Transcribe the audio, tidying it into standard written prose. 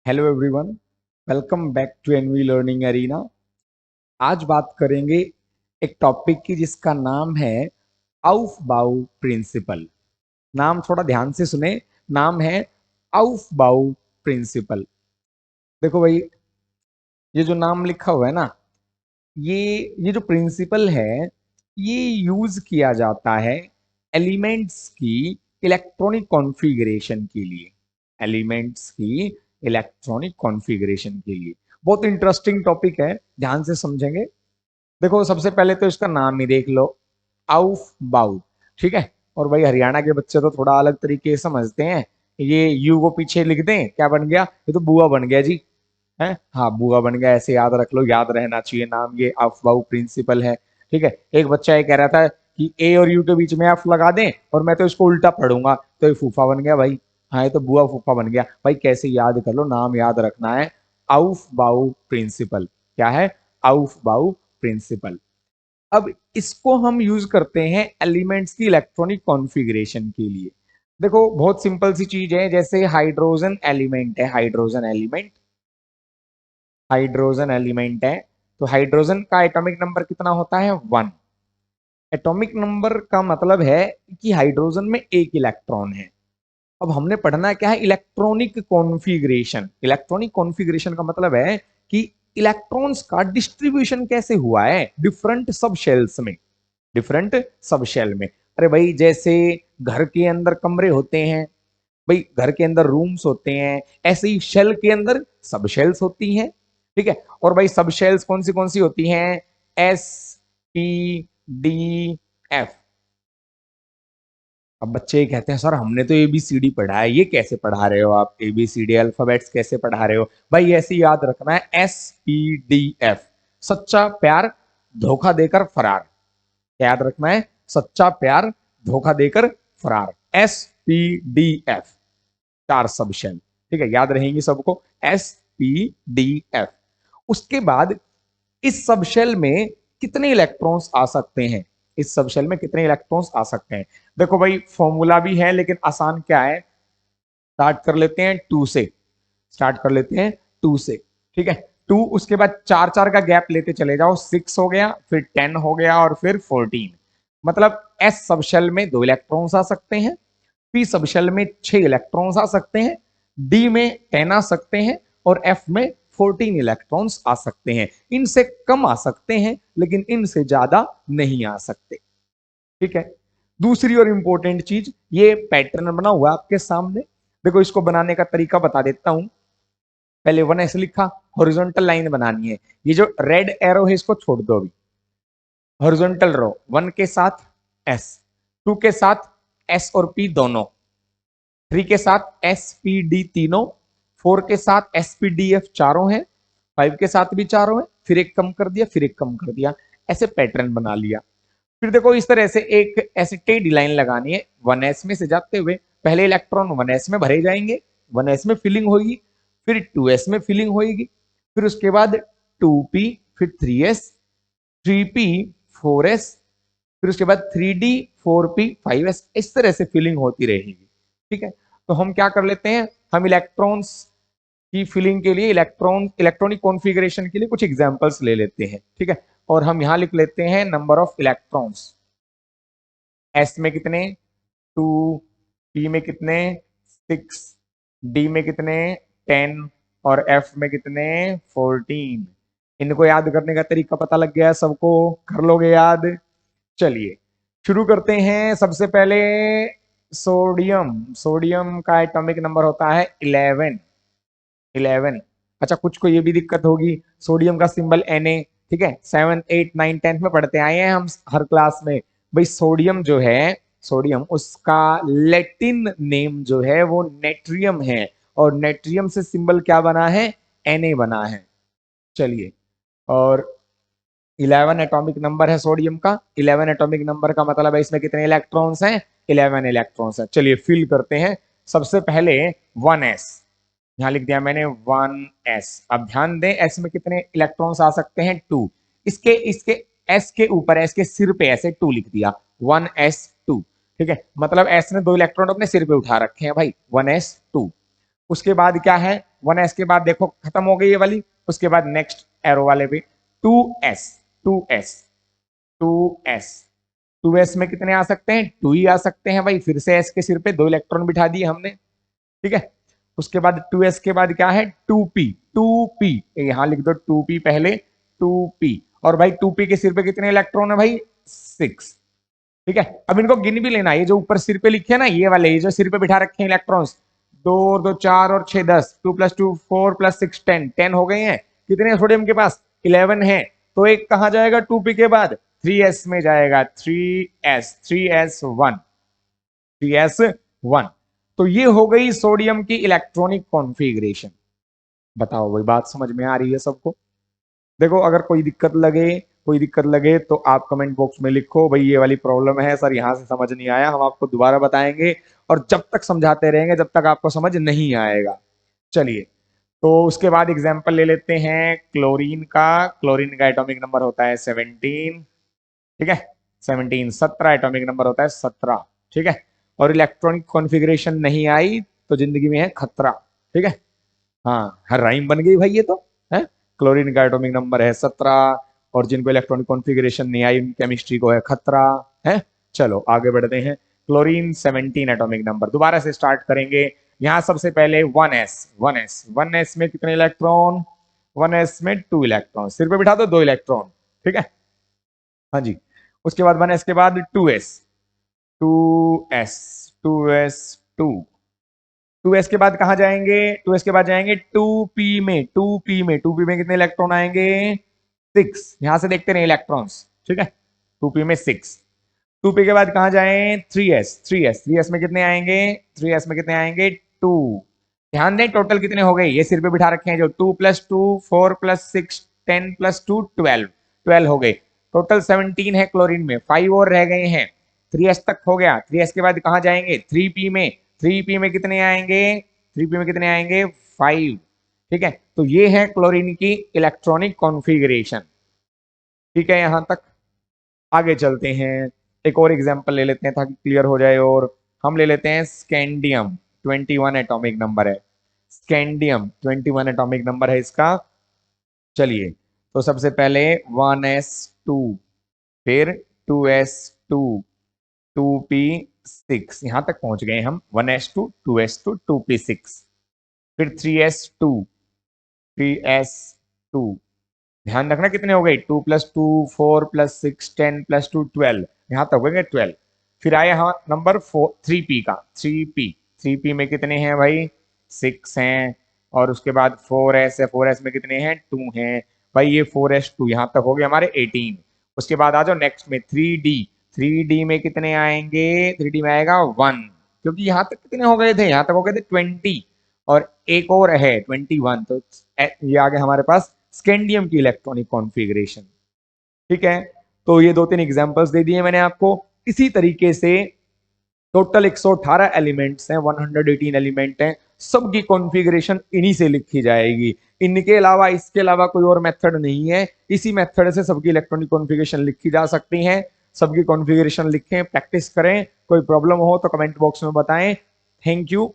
Hello everyone, welcome back to NV learning arena. आज बात करेंगे एक टॉपिक की जिसका नाम है आउफबाउ प्रिंसिपल। नाम थोड़ा ध्यान से सुने। नाम है आउफबाउ प्रिंसिपल। देखो भाई, ये जो नाम लिखा हुआ है ना, ये ये जो प्रिंसिपल है, ये यूज किया जाता है एलिमेंट्स की इलेक्ट्रॉनिक कॉन्फ़िगरेशन के लिए। एलिमेंट्स की इलेक्ट्रॉनिक कॉन्फ़िगरेशन के लिए बहुत इंटरेस्टिंग टॉपिक है, ध्यान से समझेंगे। देखो, सबसे पहले तो इसका नाम ही देख लो, आउफ बाउ। ठीक है। और भाई, हरियाणा के बच्चे तो थोड़ा अलग तरीके से समझते हैं। ये यू को पीछे लिख दें, क्या बन गया? ये तो बुआ बन गया जी। है, हाँ, बुआ बन गया, ऐसे याद रख लो, याद रहना चाहिए नाम, ये अफवाह प्रिंसिपल है। ठीक है। एक बच्चा ये कह रहा था कि ए और यू के बीच में एफ लगा दें और मैं तो इसको उल्टा पढ़ूंगा, तो ये फूफा बन गया भाई। हाँ, ये तो बुआ फूफा बन गया भाई। कैसे याद कर लो, नाम याद रखना है, आउफ बाउ प्रिंसिपल। क्या है? आउफ बाउ प्रिंसिपल। अब इसको हम यूज करते हैं एलिमेंट्स की इलेक्ट्रॉनिक कॉन्फ़िगरेशन के लिए। देखो, बहुत सिंपल सी चीज है, जैसे हाइड्रोजन एलिमेंट है। हाइड्रोजन एलिमेंट है, तो हाइड्रोजन का एटॉमिक नंबर कितना होता है? 1। एटॉमिक नंबर का मतलब है कि हाइड्रोजन में एक इलेक्ट्रॉन है। अब हमने पढ़ना क्या है? Electronic configuration. इलेक्ट्रॉनिक कॉन्फ़िगरेशन का मतलब है कि इलेक्ट्रॉन्स का डिस्ट्रीब्यूशन कैसे हुआ है डिफरेंट सब शेल्स में। डिफरेंट सब शेल में, अरे भाई, जैसे घर के अंदर कमरे होते हैं, भाई घर के अंदर रूम्स होते हैं, ऐसे ही शेल के अंदर सब शेल्स होती हैं। ठीक है। और भाई, सब शेल्स कौन सी होती हैं? S, P, D, F. अब बच्चे कहते हैं, सर हमने तो एबीसीडी पढ़ा है, ये कैसे पढ़ा रहे हो आप? एबीसीडी अल्फाबेट्स कैसे पढ़ा रहे हो? भाई, ऐसे याद रखना है, एस, पी, डी, एफ। सच्चा प्यार, धोखा देकर फरार। याद रखना है, सच्चा प्यार, धोखा देकर फरार। S, P, D, F. 4 सब शेल। ठीक है, याद रहेंगी सबको, एस, पी, डी, एफ। उसके बाद इस सब शेल में कितने इलेक्ट्रॉन्स आ सकते हैं? इस सब शेल में कितने इलेक्ट्रॉन्स आ सकते हैं? देखो भाई, फॉर्मूला भी है, लेकिन आसान क्या है, स्टार्ट कर लेते हैं 2 से। स्टार्ट कर लेते हैं 2 से। ठीक है। 2, उसके बाद 4 4 का गैप लेते चले जाओ, 6 हो गया, फिर 10 हो गया, और फिर 14। मतलब एस सबशेल में 2 इलेक्ट्रॉन्स आ सकते हैं, पी सबशेल में 6 इलेक्ट्रॉन्स आ सकते हैं, डी में 10 आ सकते हैं, और एफ में 14 इलेक्ट्रॉन्स आ सकते हैं। इनसे कम आ सकते हैं, लेकिन इनसे ज्यादा नहीं आ सकते। ठीक है। दूसरी और इंपॉर्टेंट चीज, ये पैटर्न बना हुआ आपके सामने। देखो, इसको बनाने का तरीका बता देता हूं। पहले 1 ऐसे लिखा, हॉरिजॉन्टल लाइन बनानी है। ये जो रेड एरो है, इसको छोड़ दो अभी। हॉरिजॉन्टल रो, 1 के साथ एस, 2 के साथ एस और पी दोनों, 3 के साथ एस पी डी तीनों, 4 के साथ एस पी डी एफ चारों हैं, 5 के साथ भी चारों हैं, फिर एक कम कर दिया, फिर एक कम कर दिया। ऐसे पैटर्न बना लिया। फिर देखो, इस तरह से एक ऐसे टेढ़ी लाइन लगानी है, 1s में से जाते हुए। पहले इलेक्ट्रॉन 1s में भरे जाएंगे, 1s में फिलिंग होगी, फिर 2s में फिलिंग होगी, फिर उसके बाद 2p, फिर 3s, 3p, 4s, फिर उसके बाद 3d, 4p, 5s। इस तरह से फिलिंग होती रहेगी। ठीक है। तो हम क्या कर लेते हैं, हम इलेक्ट्रॉन्स की फिलिंग के लिए, इलेक्ट्रॉनिक कॉन्फ़िगरेशन के लिए कुछ एग्जांपल्स ले लेते हैं। ठीक है। और हम यहां लिख लेते हैं नंबर ऑफ इलेक्ट्रॉन्स। एस में कितने? 2, पी में कितने? 6, डी में कितने? 10, और एफ में कितने? 14। इनको याद करने का तरीका पता लग गया सबको? कर लोगे याद? चलिए, शुरू करते हैं। सबसे पहले सोडियम। सोडियम का एटॉमिक नंबर होता है 11। 11। अच्छा, कुछ को ये भी दिक्कत होगी, सोडियम का सिंबल Na। ठीक है, 7 8 9 10 में पढ़ते आए हैं हम हर क्लास में। भाई, सोडियम जो है, सोडियम, उसका लैटिन नेम जो है वो नेट्रियम है, और नेट्रियम से सिंबल क्या बना है? Na बना है। चलिए, और 11 एटॉमिक नंबर है सोडियम का। 11 एटॉमिक नंबर का मतलब है इसमें कितने इलेक्ट्रॉन्स हैं? 11 इलेक्ट्रॉन्स हैं। चलिए, फिल करते हैं। सबसे पहले 1s, यहां लिख दिया मैंने 1s। अब ध्यान दें, s में कितने इलेक्ट्रॉन्स आ सकते हैं? 2। इसके इसके s के ऊपर, s के सिर पे ऐसे 2 लिख दिया, 1s2। ठीक है, मतलब s ने 2 इलेक्ट्रॉन अपने सिर पे उठा रखे हैं भाई, 1s2। उसके बाद क्या है, 1s के बाद देखो खत्म हो गई ये वाली, उसके बाद नेक्स्ट एरो वाले पे 2s, 2s, 2s, 2s में कितने आ सकते हैं, 2 ही आ सकते हैं भाई, फिर से s के सिर पे 2 इलेक्ट्रॉन बिठा दिए हमने, ठीक है। उसके बाद 2s के बाद क्या है, 2p, 2p, यहां लिख दो 2p पहले, 2p, और भाई 2p के सिर पे कितने इलेक्ट्रॉन है भाई, 6, ठीक है। अब इनको गिन भी लेना, ये जो ऊपर सिर पे लिखे हैं ना, ये वाले, ये जो सिर पे बिठा रखे हैं इलेक्ट्रॉन्स, 2 2 4 और 6 10, 2 + 2 4 + 6 10, 10 हो गए हैं। कितने सोडियम के पास, 11 है, तो एक कहां जाएगा 2p के बाद, 3s में जाएगा, 3s, 3s1, 3s1। तो ये हो गई सोडियम की इलेक्ट्रॉनिक कॉन्फ़िगरेशन। बताओ भाई, बात समझ में आ रही है सबको? देखो अगर कोई दिक्कत लगे तो आप कमेंट बॉक्स में लिखो भाई ये वाली प्रॉब्लम है सर, यहां से समझ नहीं आया, हम आपको दोबारा बताएंगे, और जब तक समझाते रहेंगे जब तक आपको समझ नहीं आएगा। चलिए, तो उसके बाद एग्जांपल ले लेते हैं क्लोरीन का। क्लोरीन का एटॉमिक नंबर होता है 17, ठीक है, 17, 17 एटॉमिक नंबर होता है, 17, ठीक है। और इलेक्ट्रॉनिक कॉन्फ़िगरेशन नहीं आई तो जिंदगी में है खतरा, ठीक है। हाँ, हर राइम बन गई भाई ये तो है। क्लोरीन का एटॉमिक नंबर है 17, और जिनको इलेक्ट्रॉनिक कॉन्फ़िगरेशन नहीं आई उनकी केमिस्ट्री को है खतरा, है। चलो आगे बढ़ते हैं। क्लोरीन 17 एटॉमिक नंबर, दोबारा से स्टार्ट करेंगे। यहाँ सबसे पहले 1s, 1s, 1s में कितने इलेक्ट्रॉन, 1s में 2 इलेक्ट्रॉन, सिर पे बिठा दो 2 इलेक्ट्रॉन, ठीक है। हाँ जी। उसके बाद 1s के बाद 2s, 2s, 2s, 2, 2s के बाद कहां जाएंगे, 2s के बाद जाएंगे 2p में, 2p में, 2p में कितने इलेक्ट्रॉन आएंगे, 6, यहां से देखते रहे इलेक्ट्रॉन्स, ठीक है, 2p में 6। 2p के बाद कहां जाएं, 3s, 3s, 3s में कितने आएंगे, 3s में कितने आएंगे, 2। ध्यान दें टोटल कितने हो गए, ये सिर पे बिठा रखे हैं जो, 2 + 2 4 + 6 10 + 2 12, 12 हो गए। टोटल 17 है क्लोरीन में, 5 और रह गए हैं। 3s तक हो गया, 3s के बाद कहां जाएंगे, 3p में, 3p में कितने आएंगे, 3p में कितने आएंगे, 5, ठीक है। तो ये है क्लोरीन की इलेक्ट्रॉनिक कॉन्फ़िगरेशन, ठीक है यहां तक। आगे चलते हैं, एक और एग्जांपल ले लेते हैं ताकि क्लियर हो जाए, और हम ले लेते हैं स्कैंडियम, 21 एटॉमिक नंबर है, स्कैंडियम 21 एटॉमिक नंबर है इसका। चलिए, तो सबसे पहले 1s2, फिर 2s2, 2p6, यहां तक पहुंच गए हम, 1s2, 2s2, 2p6, फिर 3s2, 3s2, ध्यान रखना कितने हो गए, 2 + 2 4 + 6 10 + 2 12, यहां तक हो गए 12। फिर आया हाँ नंबर 4, 3p का, 3p, 3p में कितने हैं भाई, 6 हैं, और उसके बाद 4s है, 4s में कितने हैं, 2 हैं भाई, ये 4s2 यहां तक हो गए हमारे 18। उसके बाद आ जाओ नेक्स्ट में 3d, 3d में कितने आएंगे, 3d में आएगा 1, क्योंकि यहां तक कितने हो गए थे, यहां तक हो गए थे 20, और एक और है 21, तो ये आ गया हमारे पास स्कैंडियम की इलेक्ट्रॉनिक कॉन्फ़िगरेशन, ठीक है। तो ये 2-3 एग्जांपल्स दे दिए मैंने आपको। इसी तरीके से टोटल 118 एलिमेंट्स हैं, 118 एलिमेंट हैं, सबकी कॉन्फ़िगरेशन इन्हीं से लिखी जाएगी। इनके अलावा, इसके अलावा कोई और मेथड नहीं है, इसी मेथड से सबकी इलेक्ट्रॉनिक कॉन्फ़िगरेशन लिखी जा सकती है। सबकी कॉन्फ़िगरेशन लिखें, प्रैक्टिस करें, कोई प्रॉब्लम हो तो कमेंट बॉक्स में बताएं। Thank you.